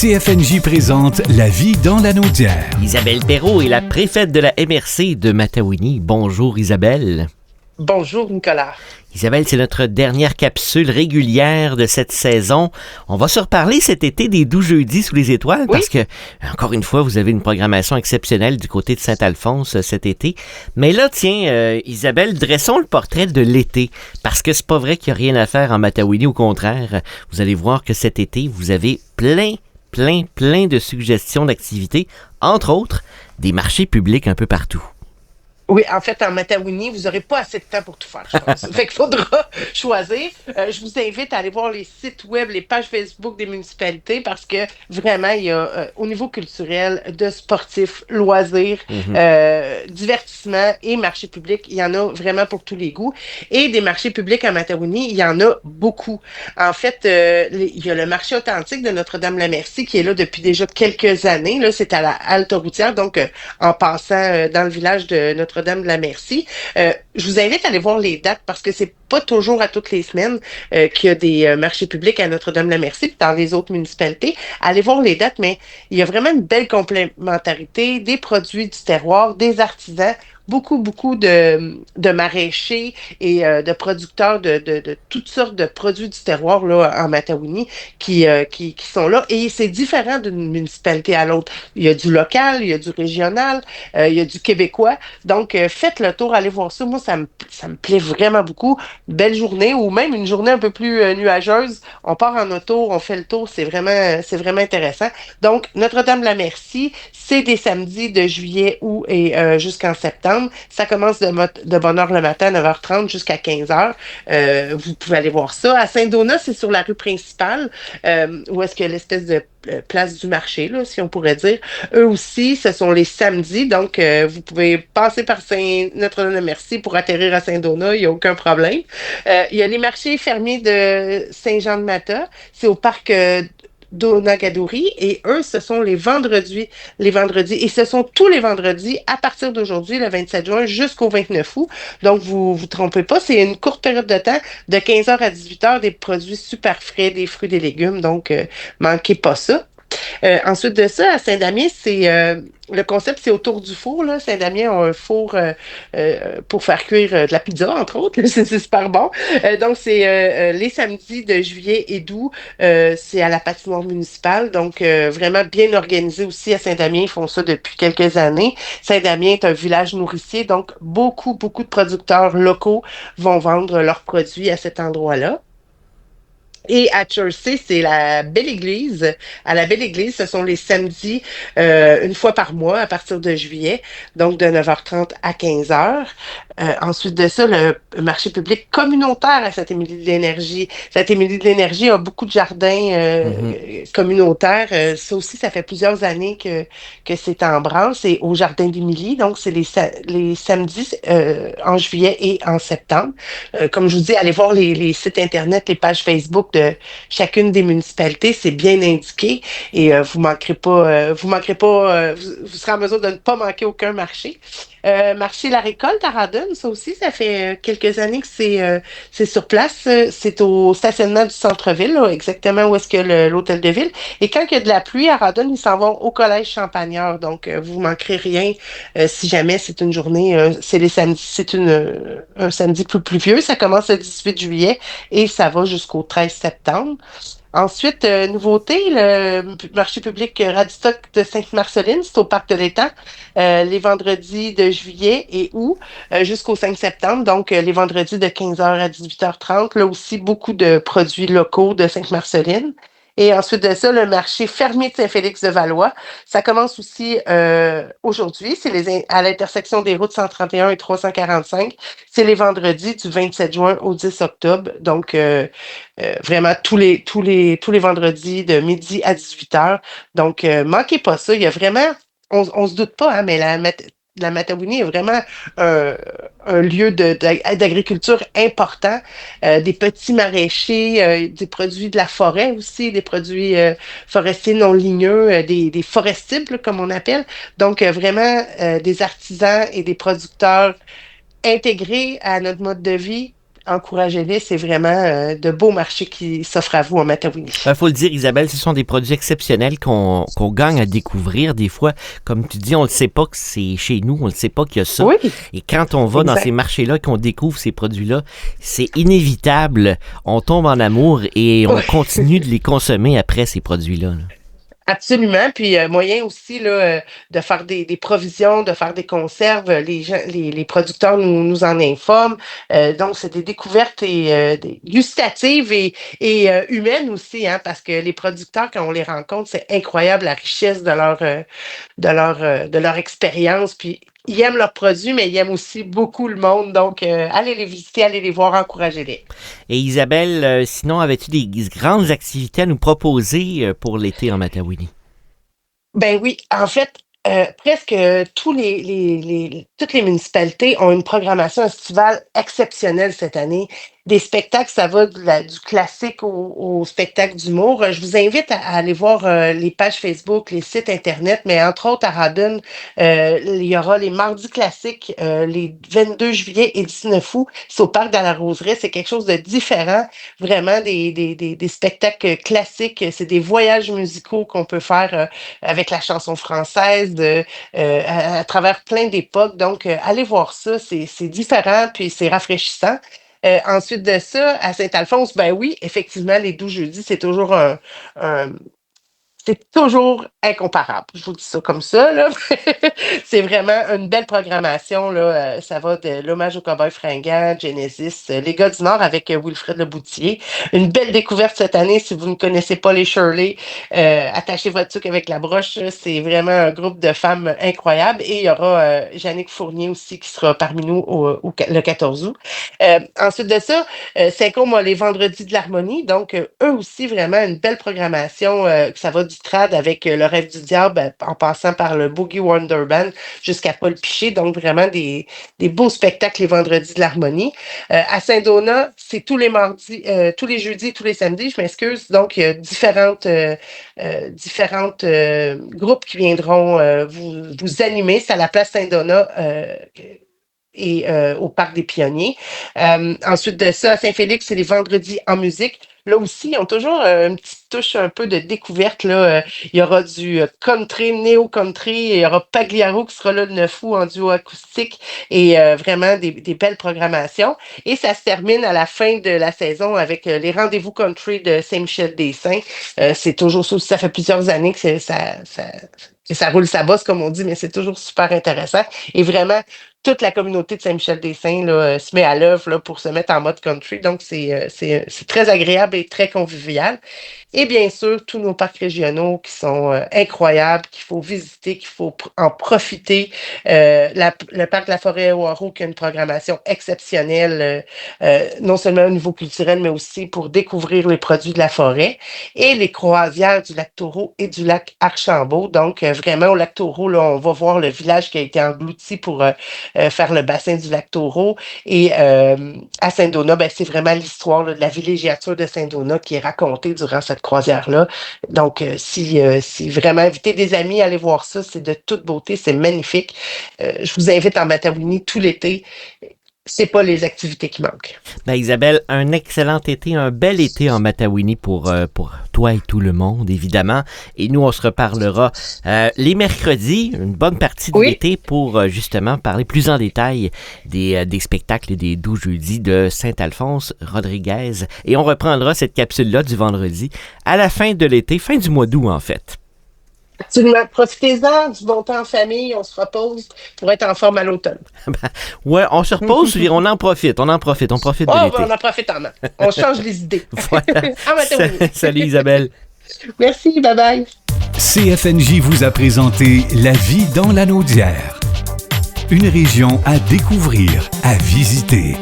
CFNJ présente La vie dans la Naudière. Isabelle Perrault est la préfète de la MRC de Matawinie. Bonjour Isabelle. Bonjour Nicolas. Isabelle, c'est notre dernière capsule régulière de cette saison. On va se reparler cet été des 12 jeudis sous les étoiles parce que, encore une fois, vous avez une programmation exceptionnelle du côté de Saint-Alphonse cet été. Mais là, tiens, Isabelle, dressons le portrait de l'été parce que c'est pas vrai qu'il n'y a rien à faire en Matawinie. Au contraire, vous allez voir que cet été, vous avez plein de suggestions d'activités, entre autres des marchés publics un peu partout. Oui, en fait, en Matawinie, vous n'aurez pas assez de temps pour tout faire, je pense. Fait qu'il faudra choisir. Je vous invite à aller voir les sites web, les pages Facebook des municipalités parce que vraiment, il y a au niveau culturel, de sportifs, loisirs, divertissement et marchés publics, il y en a vraiment pour tous les goûts. Et des marchés publics en Matawinie, il y en a beaucoup. En fait, il y a le marché authentique de Notre-Dame-la-Merci qui est là depuis déjà quelques années. Là, c'est à la halte routière, donc en passant dans le village de Notre-Dame-de-la-Merci. Je vous invite à aller voir les dates parce que c'est pas toujours à toutes les semaines qu'il y a des marchés publics à Notre-Dame-de-la-Merci puis dans les autres municipalités. Allez voir les dates, mais il y a vraiment une belle complémentarité des produits du terroir, des artisans, beaucoup de maraîchers et de producteurs de toutes sortes de produits du terroir là, en Matawinie qui sont là. Et c'est différent d'une municipalité à l'autre. Il y a du local, il y a du régional, il y a du québécois. Donc, faites le tour, allez voir ça. Moi, ça me plaît vraiment beaucoup. Belle journée ou même une journée un peu plus nuageuse. On part en auto, on fait le tour. C'est vraiment intéressant. Donc, Notre-Dame-la-Merci, c'est des samedis de juillet, août et jusqu'en septembre. Ça commence de bonne heure le matin, 9h30 jusqu'à 15h. Vous pouvez aller voir ça. À Saint-Donat, c'est sur la rue principale, où est-ce qu'il y a l'espèce de place du marché, là, si on pourrait dire. Eux aussi, ce sont les samedis, donc vous pouvez passer par Notre-Dame-de-Merci pour atterrir à Saint-Donat, il n'y a aucun problème. Il y a les marchés fermiers de Saint-Jean-de-Mata, c'est au parc d'Onagadori et eux, ce sont les vendredis. Les vendredis. Et ce sont tous les vendredis à partir d'aujourd'hui, le 27 juin, jusqu'au 29 août. Donc, vous trompez pas, c'est une courte période de temps, de 15h à 18h, des produits super frais, des fruits, des légumes. Donc, manquez pas ça. Ensuite de ça, à Saint-Damien, le concept, c'est autour du four. Là. Saint-Damien a un four pour faire cuire de la pizza, entre autres. C'est super bon. Donc, c'est les samedis de juillet et d'août. C'est à la patinoire municipale. Donc, vraiment bien organisé aussi à Saint-Damien. Ils font ça depuis quelques années. Saint-Damien est un village nourricier. Donc, beaucoup de producteurs locaux vont vendre leurs produits à cet endroit-là. Et à Chersey, c'est la Belle Église. À la Belle Église, ce sont les samedis, une fois par mois, à partir de juillet, donc de 9h30 à 15h. Ensuite de ça, le marché public communautaire à Saint-Émilie de l'Énergie. Saint-Émilie de l'Énergie a beaucoup de jardins communautaires. Ça aussi, ça fait plusieurs années que c'est en branle. C'est au Jardin d'Émilie, donc c'est les samedis en juillet et en septembre. Comme je vous dis, allez voir les sites Internet, les pages Facebook de chacune des municipalités, c'est bien indiqué et vous serez en mesure de ne pas manquer aucun marché. Marché La Récolte à Radon, ça aussi, ça fait quelques années que c'est sur place. C'est au stationnement du centre-ville, là, exactement où est-ce que l'hôtel de ville. Et quand il y a de la pluie à Radon, ils s'en vont au collège Champagnard. Donc, vous ne manquerez rien si jamais c'est une journée, c'est les samedis, un samedi plus pluvieux. Ça commence le 18 juillet et ça va jusqu'au 13 septembre. Ensuite, nouveauté, le marché public Radistock de Sainte-Marceline, c'est au parc de l'Étang, les vendredis de juillet et août jusqu'au 5 septembre, donc les vendredis de 15h à 18h30. Là aussi, beaucoup de produits locaux de Sainte-Marceline. Et ensuite de ça, le marché fermier de Saint-Félix-de-Valois. Ça commence aussi aujourd'hui. C'est à l'intersection des routes 131 et 345. C'est les vendredis du 27 juin au 10 octobre. Donc, vraiment tous les vendredis de midi à 18h. Donc, manquez pas ça. Il y a vraiment, on se doute pas, hein, mais la Matawinie est vraiment un lieu d'agriculture important. Des petits maraîchers, des produits de la forêt aussi, des produits forestiers non ligneux, des forestibles, comme on appelle. Donc, vraiment, des artisans et des producteurs intégrés à notre mode de vie encouragez-les. C'est vraiment de beaux marchés qui s'offrent à vous en Matawini. Il faut le dire, Isabelle, ce sont des produits exceptionnels qu'on gagne à découvrir. Des fois, comme tu dis, on ne le sait pas que c'est chez nous, on ne sait pas qu'il y a ça. Oui, Et quand on va dans ces marchés-là, qu'on découvre ces produits-là, c'est inévitable. On tombe en amour et on continue de les consommer après ces produits-là. Là. Absolument. Puis moyen aussi là, de faire des provisions, de faire des conserves. Les producteurs nous en informent. Donc, c'est des découvertes des gustatives et humaines aussi, hein, parce que les producteurs, quand on les rencontre, c'est incroyable la richesse de leur expérience. Puis ils aiment leurs produits, mais ils aiment aussi beaucoup le monde. Donc, allez les visiter, allez les voir, encouragez-les. Et Isabelle, sinon, avais-tu des grandes activités à nous proposer pour l'été en Matawini? Ben oui, en fait, presque toutes les municipalités ont une programmation estivale exceptionnelle cette année. Des spectacles, ça va du classique au spectacle d'humour. Je vous invite à aller voir les pages Facebook, les sites Internet, mais entre autres à Radun, il y aura les mardis classiques les 22 juillet et 19 août. C'est au parc de la Roseraie. C'est quelque chose de différent, vraiment des spectacles classiques. C'est des voyages musicaux qu'on peut faire avec la chanson française à travers plein d'époques. Donc, allez voir ça. C'est différent, puis c'est rafraîchissant. Ensuite de ça, à Saint-Alphonse, ben oui, effectivement, les 12 jeudis, un- c'est toujours incomparable. Je vous dis ça comme ça, là. C'est vraiment une belle programmation, là. Ça va de l'hommage au cowboy fringant, Genesis, les gars du Nord avec Wilfred Leboutier. Une belle découverte cette année. Si vous ne connaissez pas les Shirley, attachez votre tuque avec la broche. Là. C'est vraiment un groupe de femmes incroyable. Et il y aura Jannick Fournier aussi qui sera parmi nous le 14 août. Ensuite de ça, Saint-Côme a les vendredis de l'harmonie. Donc, eux aussi, vraiment une belle programmation. Ça va du trad avec le rêve du diable en passant par le Boogie Wonder Band jusqu'à Paul Piché. Donc, vraiment des beaux spectacles les vendredis de l'harmonie. À Saint-Donat, c'est tous les mardis, tous les jeudis, tous les samedis, je m'excuse. Donc, il y a différentes groupes qui viendront vous animer. C'est à la place Saint-Donat et au Parc des Pionniers. Ensuite de ça, à Saint-Félix, c'est les vendredis en musique. Là aussi, ils ont toujours une petite touche un peu de découverte. Là. Il y aura du country, néo-country. Il y aura Pagliaro qui sera là le 9 août en duo acoustique et vraiment des belles programmations. Et ça se termine à la fin de la saison avec les rendez-vous country de Saint-Michel-des-Saints. C'est toujours ça. Ça fait plusieurs années que ça roule sa bosse, comme on dit, mais c'est toujours super intéressant. Et vraiment, toute la communauté de Saint-Michel-des-Saints se met à l'œuvre pour se mettre en mode country. Donc, c'est très agréable et très convivial. Et bien sûr, tous nos parcs régionaux qui sont incroyables, qu'il faut visiter, qu'il faut en profiter. Le parc de la forêt Ouareau qui a une programmation exceptionnelle, non seulement au niveau culturel, mais aussi pour découvrir les produits de la forêt. Et les croisières du lac Taureau et du lac Archambault. Donc, vraiment, au lac Taureau, là, on va voir le village qui a été englouti pour faire le bassin du lac Taureau. Et à Saint-Donat, ben, c'est vraiment l'histoire là, de la villégiature de Saint-Donat qui est racontée durant cette croisière-là. Donc, si vraiment inviter des amis à aller voir ça, c'est de toute beauté, c'est magnifique. Je vous invite en Matawini tout l'été. C'est pas les activités qui manquent. Ben Isabelle, un excellent été, un bel été en Matawini pour toi et tout le monde, évidemment. Et nous, on se reparlera les mercredis, une bonne partie de l'été pour justement parler plus en détail des spectacles des 12 jeudis de Saint-Alphonse Rodriguez. Et on reprendra cette capsule-là du vendredi à la fin de l'été, fin du mois d'août en fait. Absolument. Profitez-en du bon temps en famille, on se repose pour être en forme à l'automne. Ouais, on se repose, on en profite de l'été. Ben, on en profite en main. On change les idées. Voilà. Salut Isabelle. Merci, bye bye. CFNJ vous a présenté La vie dans la Naudière. Une région à découvrir, à visiter.